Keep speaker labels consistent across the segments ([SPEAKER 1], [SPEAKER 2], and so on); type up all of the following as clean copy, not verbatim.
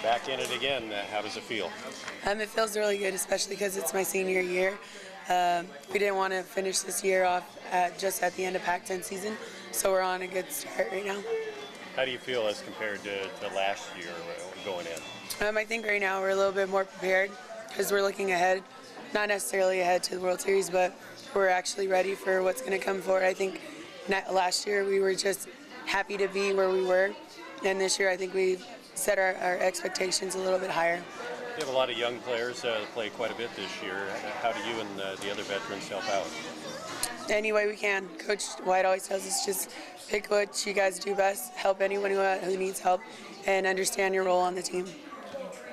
[SPEAKER 1] back in it again. How does it feel?
[SPEAKER 2] It feels really good, especially because it's my senior year. We didn't want to finish this year off just at the end of Pac-10 season, so we're on a good start right now.
[SPEAKER 1] How do you feel as compared to last year going in?
[SPEAKER 2] I think right now we're a little bit more prepared because we're looking ahead, not necessarily ahead to the World Series, but we're actually ready for what's going to come forward. I think last year we were just happy to be where we were, and this year I think we've set our expectations a little bit higher.
[SPEAKER 1] You have a lot of young players that play quite a bit this year. How do you and the other veterans help out?
[SPEAKER 2] Any way we can. Coach White always tells us just pick what you guys do best, help anyone who needs help, and understand your role on the team.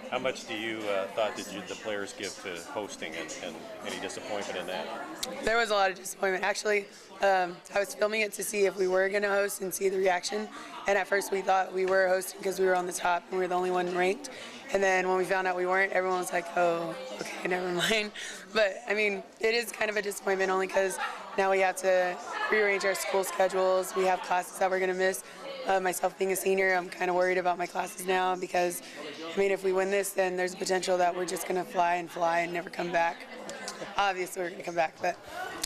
[SPEAKER 1] How much do you thought did the players give to hosting, and any disappointment in that?
[SPEAKER 2] There was a lot of disappointment. Actually, I was filming it to see if we were going to host and see the reaction, and at first we thought we were hosting because we were on the top and we were the only one ranked. And then when we found out we weren't, everyone was like, oh, okay, never mind. But, I mean, it is kind of a disappointment only because now we have to rearrange our school schedules. We have classes that we're going to miss. Myself being a senior, I'm kind of worried about my classes now because, I mean, if we win this, then there's a potential that we're just going to fly and never come back. Obviously, we're going to come back, but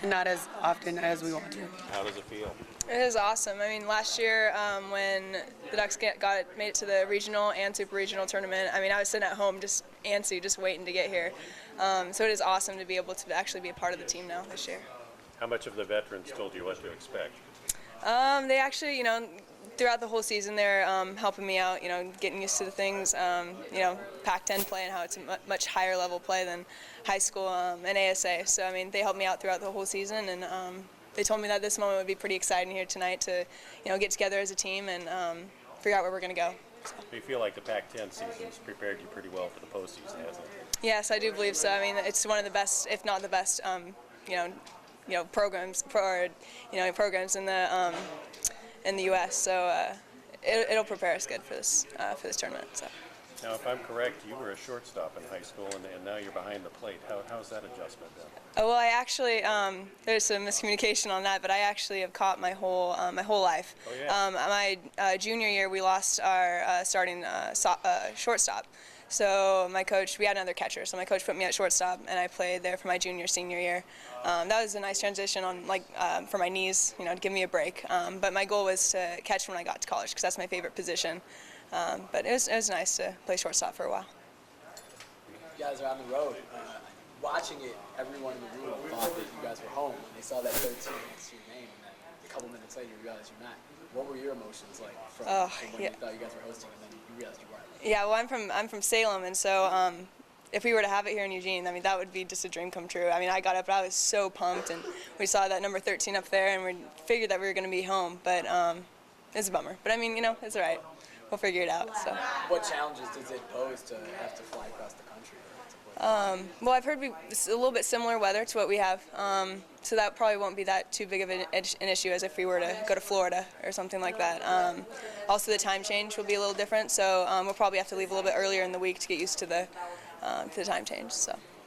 [SPEAKER 2] not as often as we want to.
[SPEAKER 1] How does it feel?
[SPEAKER 3] It is awesome. I mean, last year when the Ducks made it to the regional and super regional tournament, I mean, I was sitting at home just antsy, just waiting to get here. So it is awesome to be able to actually be a part of the team now this year.
[SPEAKER 1] How much of the veterans told you what to expect?
[SPEAKER 3] They actually, throughout the whole season, they're helping me out, getting used to the things, Pac-10 play and how it's a much higher level play than high school and ASA. So, I mean, they helped me out throughout the whole season, and they told me that this moment would be pretty exciting here tonight to, get together as a team and figure out where we're going to go. So.
[SPEAKER 1] Do you feel like the Pac-10 season's prepared you pretty well for the postseason, hasn't it?
[SPEAKER 3] Yes, I do believe so. I mean, it's one of the best, if not the best, programs in the U.S. So it'll prepare us good for this tournament. So.
[SPEAKER 1] Now, if I'm correct, you were a shortstop in high school, and now you're behind the plate. How's that adjustment been?
[SPEAKER 3] Oh, well, I actually there's some miscommunication on that, but I actually have caught my whole life.
[SPEAKER 1] Oh, yeah.
[SPEAKER 3] My junior year, we lost our starting shortstop. So we had another catcher, so my coach put me at shortstop, and I played there for my senior year. That was a nice transition for my knees, to give me a break. But my goal was to catch when I got to college, because that's my favorite position. But it was nice to play shortstop for a while.
[SPEAKER 4] You guys are on the road. Watching it, everyone in the room thought that you guys were home when they saw that 13 next to your name, and then a couple minutes later you realized you're not. What were your emotions like from when you thought you guys were hosting, and then you realized you weren't? Yeah,
[SPEAKER 3] well, I'm from Salem, and so if we were to have it here in Eugene, I mean, that would be just a dream come true. I mean, I got up, I was so pumped, and we saw that number 13 up there, and we figured that we were going to be home, but it's a bummer. But I mean, it's all right. We'll figure it out. So.
[SPEAKER 4] What challenges does it pose to have to fly across the country?
[SPEAKER 3] Well, I've heard it's a little bit similar weather to what we have, so that probably won't be that too big of an issue as if we were to go to Florida or something like that. Also, the time change will be a little different, so we'll probably have to leave a little bit earlier in the week to get used to the time change. So.